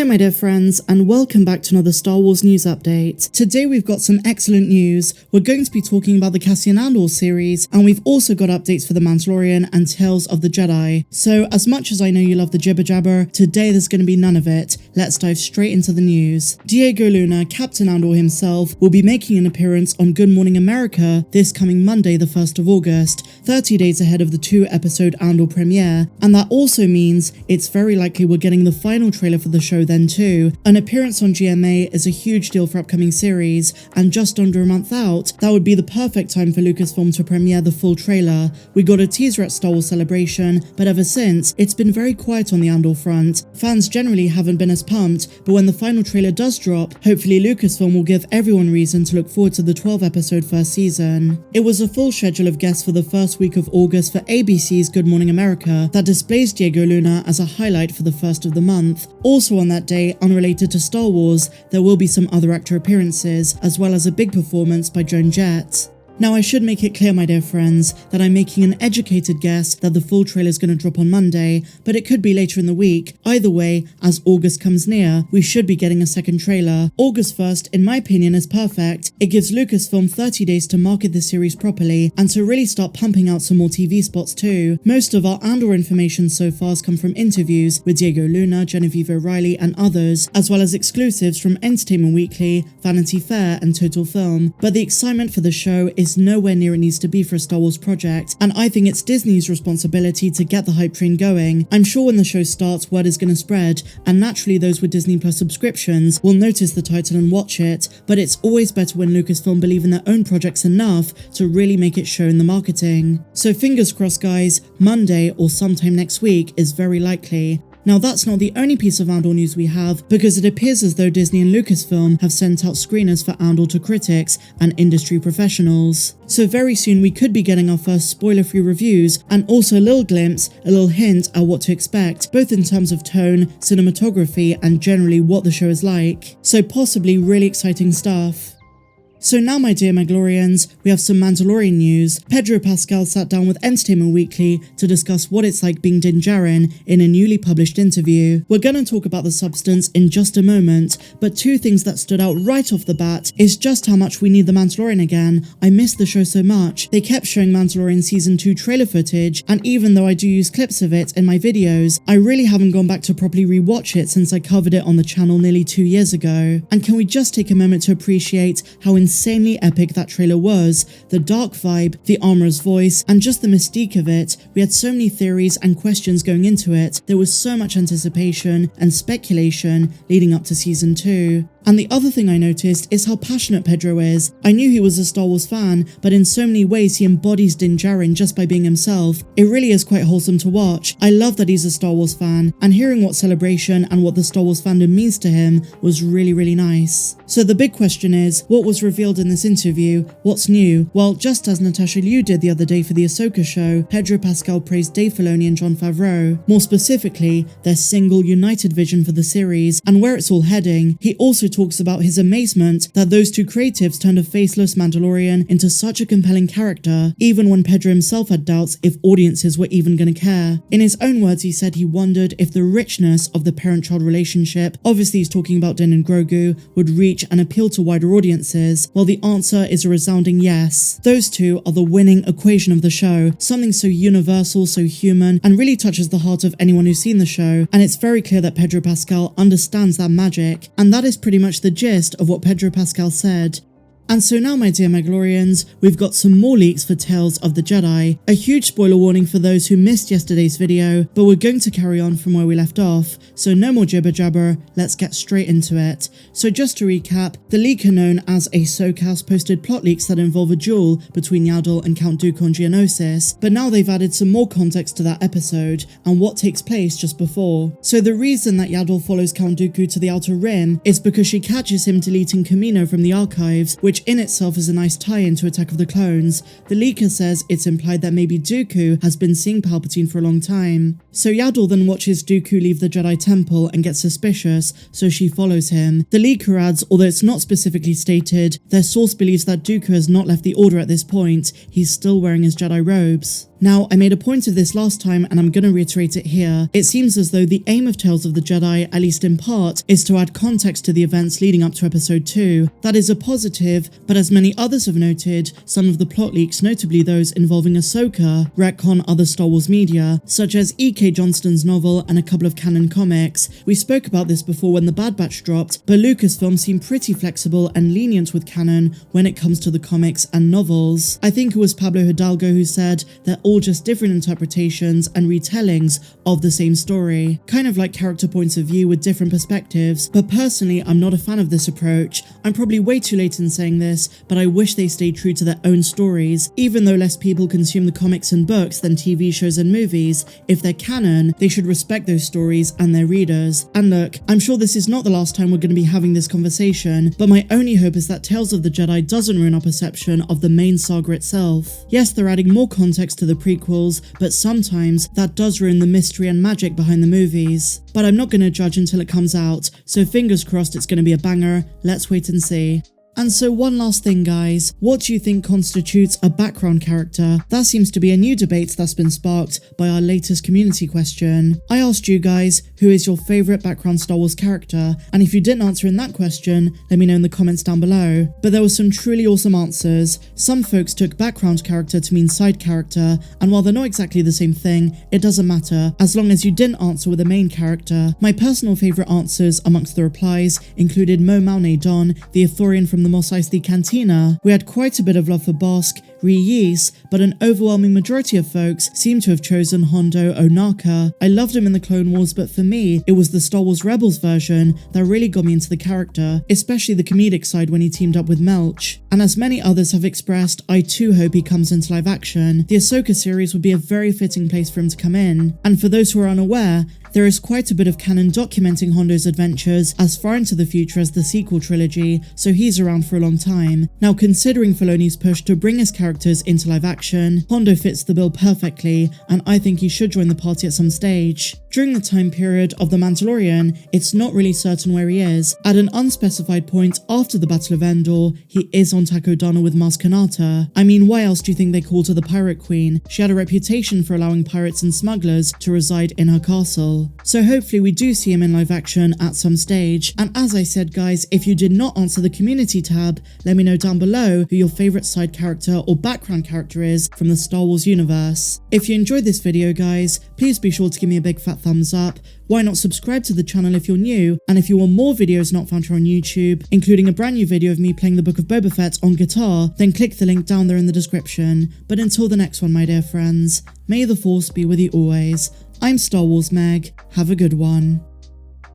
my dear friends, and welcome back to another Star Wars news update. Today we've got some excellent news. We're going to be talking about the Cassian Andor series, and we've also got updates for the Mandalorian and Tales of the Jedi. So as much as I know you love the jibber jabber, today there's going to be none of it. Let's dive straight into the news. Diego Luna, Captain Andor himself, will be making an appearance on Good Morning America this coming Monday, the 1st of August, 30 days ahead of the 2-episode Andor premiere, and that also means it's very likely we're getting the final trailer for the show then too. An appearance on GMA is a huge deal for upcoming series, and just under a month out, that would be the perfect time for Lucasfilm to premiere the full trailer. We got a teaser at Star Wars Celebration, but ever since, it's been very quiet on the Andor front. Fans generally haven't been as pumped, but when the final trailer does drop, hopefully Lucasfilm will give everyone reason to look forward to the 12-episode first season. It was a full schedule of guests for the first week of August for ABC's Good Morning America that displays Diego Luna as a highlight for the first of the month. Also on that day, unrelated to Star Wars, there will be some other actor appearances, as well as a big performance by Joan Jett. Now I should make it clear, my dear friends, that I'm making an educated guess that the full trailer is going to drop on Monday, but it could be later in the week. Either way, as August comes near, we should be getting a second trailer. August 1st, in my opinion, is perfect. It gives Lucasfilm 30 days to market the series properly and to really start pumping out some more TV spots too. Most of our Andor information so far has come from interviews with Diego Luna, Genevieve O'Reilly and others, as well as exclusives from Entertainment Weekly, Vanity Fair and Total Film. But the excitement for the show is nowhere near it needs to be for a Star Wars project, and I think it's Disney's responsibility to get the hype train going. I'm sure when the show starts, word is going to spread, and naturally those with Disney Plus subscriptions will notice the title and watch it, but it's always better when Lucasfilm believe in their own projects enough to really make it show in the marketing. So fingers crossed guys, Monday or sometime next week is very likely. Now that's not the only piece of Andor news we have, because it appears as though Disney and Lucasfilm have sent out screeners for Andor to critics and industry professionals. So very soon we could be getting our first spoiler-free reviews, and also a little glimpse, a little hint at what to expect, both in terms of tone, cinematography, and generally what the show is like. So possibly really exciting stuff. So now, my dear Mandalorians, we have some Mandalorian news. Pedro Pascal sat down with Entertainment Weekly to discuss what it's like being Din Djarin in a newly published interview. We're gonna talk about the substance in just a moment, but two things that stood out right off the bat is just how much we need the Mandalorian again. I missed the show so much. They kept showing Mandalorian Season 2 trailer footage, and even though I do use clips of it in my videos, I really haven't gone back to properly rewatch it since I covered it on the channel nearly 2 years ago. And can we just take a moment to appreciate how insanely epic that trailer was, the dark vibe, the armorer's voice, and just the mystique of it. We had so many theories and questions going into it. There was so much anticipation and speculation leading up to Season 2. And the other thing I noticed is how passionate Pedro is. I knew he was a Star Wars fan, but in so many ways he embodies Din Djarin just by being himself. It really is quite wholesome to watch. I love that he's a Star Wars fan, and hearing what Celebration and what the Star Wars fandom means to him was really nice. So the big question is, what was revealed in this interview? What's new? Well, just as Natasha Liu did the other day for the Ahsoka show, Pedro Pascal praised Dave Filoni and Jon Favreau. More specifically, their single united vision for the series and where it's all heading. He also talks about his amazement that those two creatives turned a faceless Mandalorian into such a compelling character, even when Pedro himself had doubts if audiences were even going to care. In his own words, he said he wondered if the richness of the parent-child relationship, obviously he's talking about Din and Grogu, would reach and appeal to wider audiences. Well, the answer is a resounding yes. Those two are the winning equation of the show, something so universal, so human, and really touches the heart of anyone who's seen the show, and it's very clear that Pedro Pascal understands that magic, and that is pretty much the gist of what Pedro Pascal said. And so now, my dear Mandalorians, we've got some more leaks for Tales of the Jedi. A huge spoiler warning for those who missed yesterday's video, but we're going to carry on from where we left off. So no more jibber jabber, let's get straight into it. So just to recap, the leaker known as Ahsoka has posted plot leaks that involve a duel between Yaddle and Count Dooku on Geonosis, but now they've added some more context to that episode and what takes place just before. So the reason that Yaddle follows Count Dooku to the Outer Rim is because she catches him deleting Kamino from the archives, which in itself is a nice tie-in to Attack of the Clones. The leaker says it's implied that maybe Dooku has been seeing Palpatine for a long time. So Yaddle then watches Dooku leave the Jedi Temple and gets suspicious, so she follows him. The leaker adds, although it's not specifically stated, their source believes that Dooku has not left the Order at this point, he's still wearing his Jedi robes. Now, I made a point of this last time and I'm gonna reiterate it here. It seems as though the aim of Tales of the Jedi, at least in part, is to add context to the events leading up to episode 2. That is a positive, but as many others have noted, some of the plot leaks, notably those involving Ahsoka, retcon other Star Wars media, such as E.K. Johnston's novel and a couple of Canon comics. We spoke about this before when the Bad Batch dropped, but Lucasfilm seemed pretty flexible and lenient with Canon when it comes to the comics and novels. I think it was Pablo Hidalgo who said they're all just different interpretations and retellings of the same story, kind of like character points of view with different perspectives, but personally I'm not a fan of this approach. I'm probably way too late in saying this, but I wish they stayed true to their own stories. Even though less people consume the comics and books than TV shows and movies, if they're canon, they should respect those stories and their readers. And look, I'm sure this is not the last time we're going to be having this conversation, but my only hope is that Tales of the Jedi doesn't ruin our perception of the main saga itself. Yes, they're adding more context to the prequels, but sometimes that does ruin the mystery and magic behind the movies. But I'm not going to judge until it comes out, so fingers crossed it's going to be a banger. Let's wait and see. And so one last thing guys, what do you think constitutes a background character? That seems to be a new debate that's been sparked by our latest community question. I asked you guys, who is your favourite background Star Wars character? And if you didn't answer in that question, let me know in the comments down below. But there were some truly awesome answers. Some folks took background character to mean side character, and while they're not exactly the same thing, it doesn't matter, as long as you didn't answer with a main character. My personal favourite answers amongst the replies included Mo Maune Don, the Ithorian from the Mos Eisley Cantina. We had quite a bit of love for Bossk, Rhys, but an overwhelming majority of folks seem to have chosen Hondo Ohnaka. I loved him in the Clone Wars, but for me, it was the Star Wars Rebels version that really got me into the character, especially the comedic side when he teamed up with Melch. And as many others have expressed, I too hope he comes into live action. The Ahsoka series would be a very fitting place for him to come in. And for those who are unaware, there is quite a bit of canon documenting Hondo's adventures as far into the future as the sequel trilogy, so he's around for a long time. Now, considering Filoni's push to bring his characters into live action, Hondo fits the bill perfectly, and I think he should join the party at some stage. During the time period of The Mandalorian, it's not really certain where he is. At an unspecified point after the Battle of Andor, he is on Takodana with Maz Kanata. I mean, why else do you think they called her the Pirate Queen? She had a reputation for allowing pirates and smugglers to reside in her castle. So hopefully we do see him in live action at some stage. And as I said guys, if you did not answer the community tab, let me know down below who your favourite side character or background character is from the Star Wars universe. If you enjoyed this video guys, please be sure to give me a big fat thumbs up. Why not subscribe to the channel if you're new, and if you want more videos not found here on YouTube, including a brand new video of me playing the Book of Boba Fett on guitar, then click the link down there in the description. But until the next one my dear friends, may the Force be with you always. I'm Star Wars Meg, have a good one.